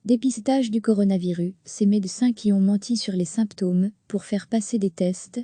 Dépistage du coronavirus, ces médecins qui ont menti sur les symptômes pour faire passer des tests.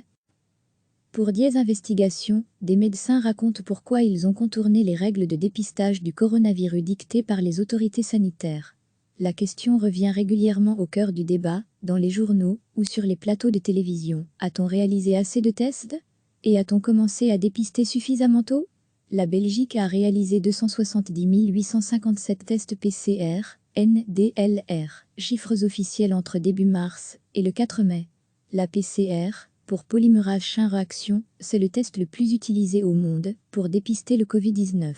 Pour Dièse Investigation, des médecins racontent pourquoi ils ont contourné les règles de dépistage du coronavirus dictées par les autorités sanitaires. La question revient régulièrement au cœur du débat, dans les journaux ou sur les plateaux de télévision. A-t-on réalisé assez de tests? Et a-t-on commencé à dépister suffisamment tôt? La Belgique a réalisé 270 857 tests PCR, NDLR, chiffres officiels entre début mars et le 4 mai. La PCR, pour polymérase chain réaction, c'est le test le plus utilisé au monde pour dépister le Covid-19.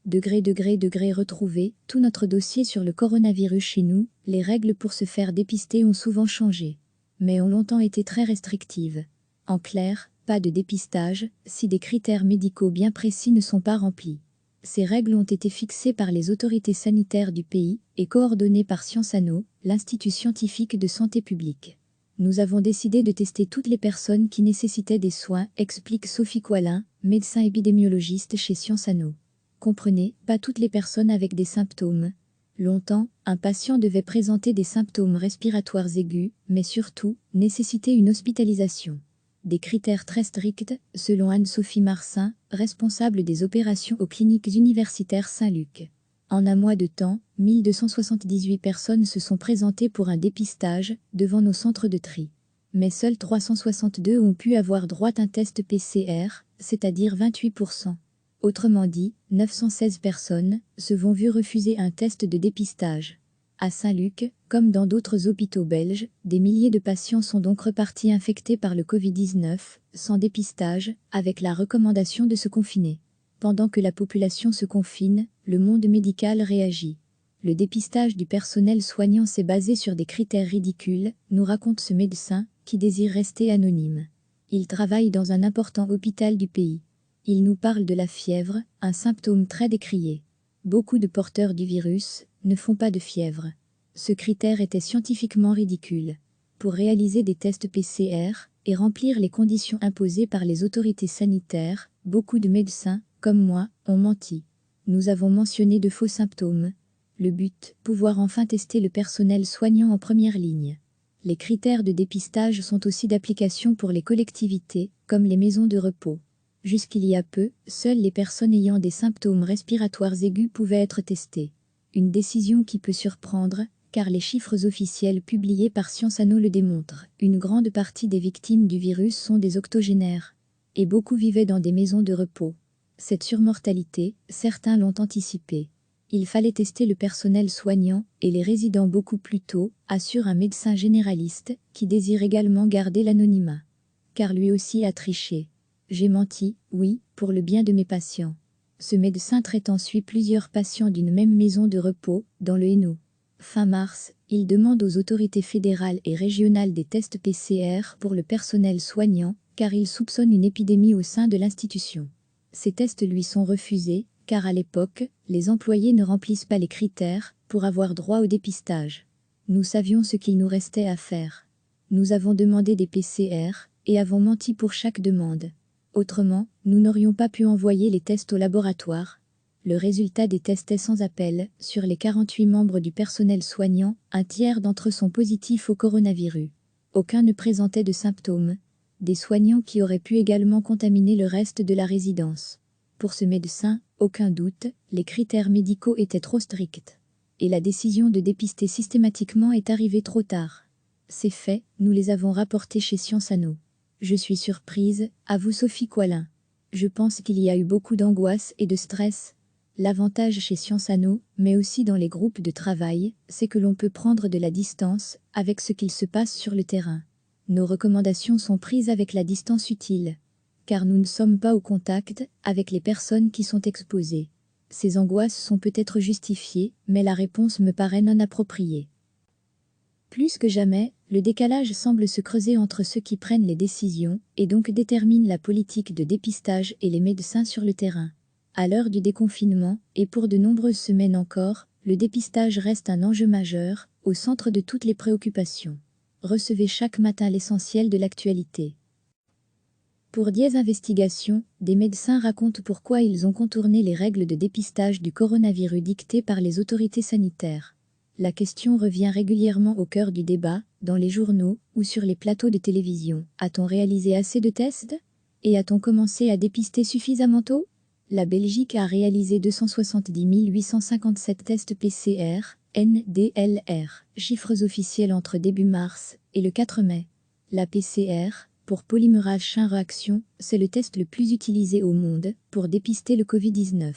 Degré retrouvé, tout notre dossier sur le coronavirus chez nous, les règles pour se faire dépister ont souvent changé, mais ont longtemps été très restrictives. En clair, pas de dépistage si des critères médicaux bien précis ne sont pas remplis. Ces règles ont été fixées par les autorités sanitaires du pays et coordonnées par Sciences Anno, l'Institut scientifique de santé publique. Nous avons décidé de tester toutes les personnes qui nécessitaient des soins, explique Sophie Coilin, médecin épidémiologiste chez Sciences Anno. Comprenez, pas toutes les personnes avec des symptômes. Longtemps, un patient devait présenter des symptômes respiratoires aigus, mais surtout, nécessiter une hospitalisation. Des critères très stricts, selon Anne-Sophie Marsin, responsable des opérations aux cliniques universitaires Saint-Luc. En un mois de temps, 1278 personnes se sont présentées pour un dépistage devant nos centres de tri. Mais seuls 362 ont pu avoir droit à un test PCR, c'est-à-dire 28%. Autrement dit, 916 personnes se vont vu refuser un test de dépistage. À Saint-Luc, comme dans d'autres hôpitaux belges, des milliers de patients sont donc repartis infectés par le Covid-19, sans dépistage, avec la recommandation de se confiner. Pendant que la population se confine, le monde médical réagit. Le dépistage du personnel soignant s'est basé sur des critères ridicules, nous raconte ce médecin, qui désire rester anonyme. Il travaille dans un important hôpital du pays. Il nous parle de la fièvre, un symptôme très décrié. Beaucoup de porteurs du virus ne font pas de fièvre. Ce critère était scientifiquement ridicule. Pour réaliser des tests PCR et remplir les conditions imposées par les autorités sanitaires, beaucoup de médecins, comme moi, ont menti. Nous avons mentionné de faux symptômes. Le but, pouvoir enfin tester le personnel soignant en première ligne. Les critères de dépistage sont aussi d'application pour les collectivités, comme les maisons de repos. Jusqu'il y a peu, seules les personnes ayant des symptômes respiratoires aigus pouvaient être testées. Une décision qui peut surprendre, car les chiffres officiels publiés par Sciences Anno le démontrent. Une grande partie des victimes du virus sont des octogénaires. Et beaucoup vivaient dans des maisons de repos. Cette surmortalité, certains l'ont anticipée. Il fallait tester le personnel soignant et les résidents beaucoup plus tôt, assure un médecin généraliste, qui désire également garder l'anonymat. Car lui aussi a triché. J'ai menti, oui, pour le bien de mes patients. Ce médecin traitant suit plusieurs patients d'une même maison de repos, dans le Hainaut. Fin mars, il demande aux autorités fédérales et régionales des tests PCR pour le personnel soignant, car il soupçonne une épidémie au sein de l'institution. Ces tests lui sont refusés, car à l'époque, les employés ne remplissent pas les critères pour avoir droit au dépistage. Nous savions ce qu'il nous restait à faire. Nous avons demandé des PCR et avons menti pour chaque demande. Autrement, nous n'aurions pas pu envoyer les tests au laboratoire. Le résultat des tests est sans appel. Sur les 48 membres du personnel soignant, un tiers d'entre eux sont positifs au coronavirus. Aucun ne présentait de symptômes. Des soignants qui auraient pu également contaminer le reste de la résidence. Pour ce médecin, aucun doute, les critères médicaux étaient trop stricts. Et la décision de dépister systématiquement est arrivée trop tard. Ces faits, nous les avons rapportés chez Sciences Anno. Je suis surprise, avoue Sophie Coilin. Je pense qu'il y a eu beaucoup d'angoisse et de stress. L'avantage chez Sciences Anno, mais aussi dans les groupes de travail, c'est que l'on peut prendre de la distance avec ce qu'il se passe sur le terrain. Nos recommandations sont prises avec la distance utile. Car nous ne sommes pas au contact avec les personnes qui sont exposées. Ces angoisses sont peut-être justifiées, mais la réponse me paraît non appropriée. Plus que jamais, le décalage semble se creuser entre ceux qui prennent les décisions et donc déterminent la politique de dépistage et les médecins sur le terrain. À l'heure du déconfinement, et pour de nombreuses semaines encore, le dépistage reste un enjeu majeur, au centre de toutes les préoccupations. Recevez chaque matin l'essentiel de l'actualité. Pour Dièse Investigation, des médecins racontent pourquoi ils ont contourné les règles de dépistage du coronavirus dictées par les autorités sanitaires. La question revient régulièrement au cœur du débat, dans les journaux ou sur les plateaux de télévision. A-t-on réalisé assez de tests? Et a-t-on commencé à dépister suffisamment tôt? La Belgique a réalisé 270 857 tests PCR, NDLR, chiffres officiels entre début mars et le 4 mai. La PCR, pour polymérase chain réaction, c'est le test le plus utilisé au monde pour dépister le Covid-19.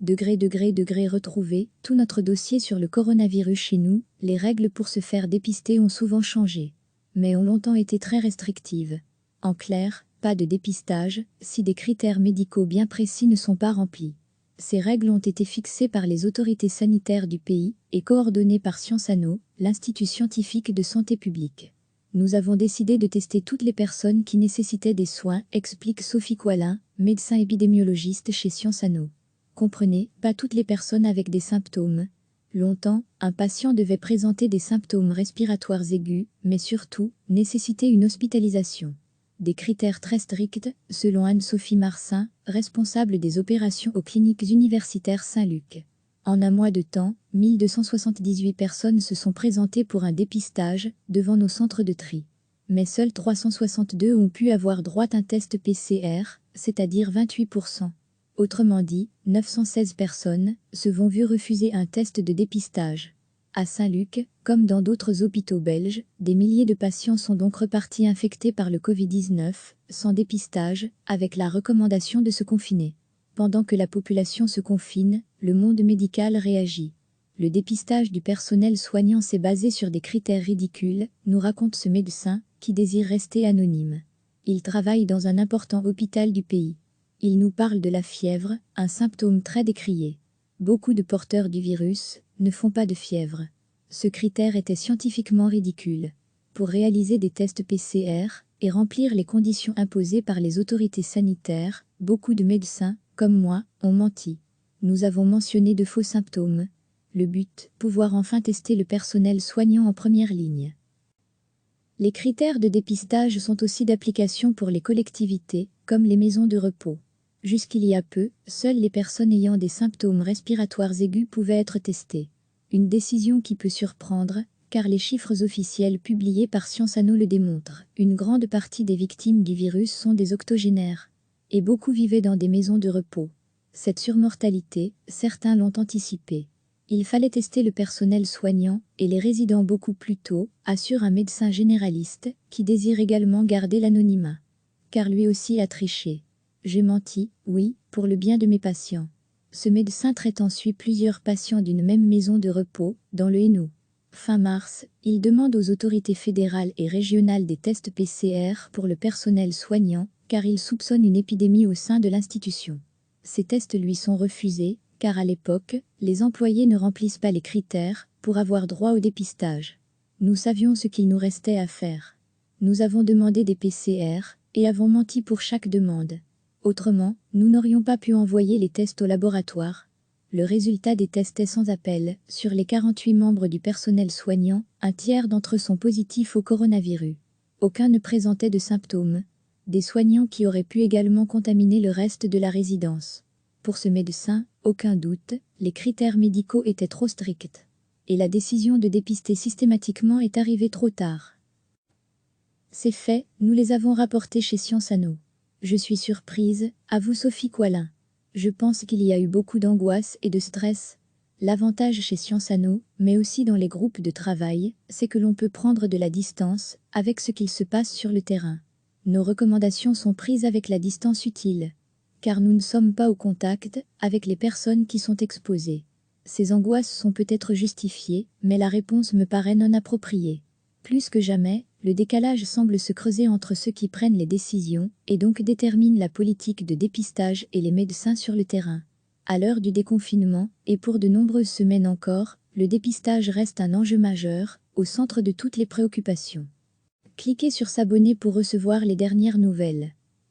Retrouvé, tout notre dossier sur le coronavirus chez nous, les règles pour se faire dépister ont souvent changé, mais ont longtemps été très restrictives. En clair, pas de dépistage si des critères médicaux bien précis ne sont pas remplis. Ces règles ont été fixées par les autorités sanitaires du pays et coordonnées par Sciences Anno, l'Institut scientifique de santé publique. Nous avons décidé de tester toutes les personnes qui nécessitaient des soins, explique Sophie Coilin, médecin épidémiologiste chez Sciences Anno. Comprenez, pas toutes les personnes avec des symptômes. Longtemps, un patient devait présenter des symptômes respiratoires aigus, mais surtout, nécessiter une hospitalisation. Des critères très stricts, selon Anne-Sophie Marsin, responsable des opérations aux cliniques universitaires Saint-Luc. En un mois de temps, 1278 personnes se sont présentées pour un dépistage devant nos centres de tri. Mais seuls 362 ont pu avoir droit à un test PCR, c'est-à-dire 28%. Autrement dit, 916 personnes se vont vu refuser un test de dépistage. À Saint-Luc, comme dans d'autres hôpitaux belges, des milliers de patients sont donc repartis infectés par le Covid-19, sans dépistage, avec la recommandation de se confiner. Pendant que la population se confine, le monde médical réagit. Le dépistage du personnel soignant s'est basé sur des critères ridicules, nous raconte ce médecin, qui désire rester anonyme. Il travaille dans un important hôpital du pays. Il nous parle de la fièvre, un symptôme très décrié. Beaucoup de porteurs du virus ne font pas de fièvre. Ce critère était scientifiquement ridicule. Pour réaliser des tests PCR et remplir les conditions imposées par les autorités sanitaires, beaucoup de médecins, comme moi, ont menti. Nous avons mentionné de faux symptômes. Le but, pouvoir enfin tester le personnel soignant en première ligne. Les critères de dépistage sont aussi d'application pour les collectivités, comme les maisons de repos. Jusqu'il y a peu, seules les personnes ayant des symptômes respiratoires aigus pouvaient être testées. Une décision qui peut surprendre, car les chiffres officiels publiés par Sciences Anno le démontrent. Une grande partie des victimes du virus sont des octogénaires. Et beaucoup vivaient dans des maisons de repos. Cette surmortalité, certains l'ont anticipée. Il fallait tester le personnel soignant et les résidents beaucoup plus tôt, assure un médecin généraliste, qui désire également garder l'anonymat. Car lui aussi a triché. J'ai menti, oui, pour le bien de mes patients. Ce médecin traite ensuite plusieurs patients d'une même maison de repos, dans le Hainaut. Fin mars, il demande aux autorités fédérales et régionales des tests PCR pour le personnel soignant, car il soupçonne une épidémie au sein de l'institution. Ces tests lui sont refusés, car à l'époque, les employés ne remplissent pas les critères pour avoir droit au dépistage. Nous savions ce qu'il nous restait à faire. Nous avons demandé des PCR et avons menti pour chaque demande. Autrement, nous n'aurions pas pu envoyer les tests au laboratoire. Le résultat des tests est sans appel. Sur les 48 membres du personnel soignant, un tiers d'entre eux sont positifs au coronavirus. Aucun ne présentait de symptômes. Des soignants qui auraient pu également contaminer le reste de la résidence. Pour ce médecin, aucun doute, les critères médicaux étaient trop stricts. Et la décision de dépister systématiquement est arrivée trop tard. Ces faits, nous les avons rapportés chez Sciences Anno. Je suis surprise, avoue Sophie Coilin. Je pense qu'il y a eu beaucoup d'angoisse et de stress. L'avantage chez Sciences Anno, mais aussi dans les groupes de travail, c'est que l'on peut prendre de la distance avec ce qu'il se passe sur le terrain. Nos recommandations sont prises avec la distance utile. Car nous ne sommes pas au contact avec les personnes qui sont exposées. Ces angoisses sont peut-être justifiées, mais la réponse me paraît non appropriée. Plus que jamais, le décalage semble se creuser entre ceux qui prennent les décisions et donc déterminent la politique de dépistage et les médecins sur le terrain. À l'heure du déconfinement, et pour de nombreuses semaines encore, le dépistage reste un enjeu majeur, au centre de toutes les préoccupations. Cliquez sur s'abonner pour recevoir les dernières nouvelles.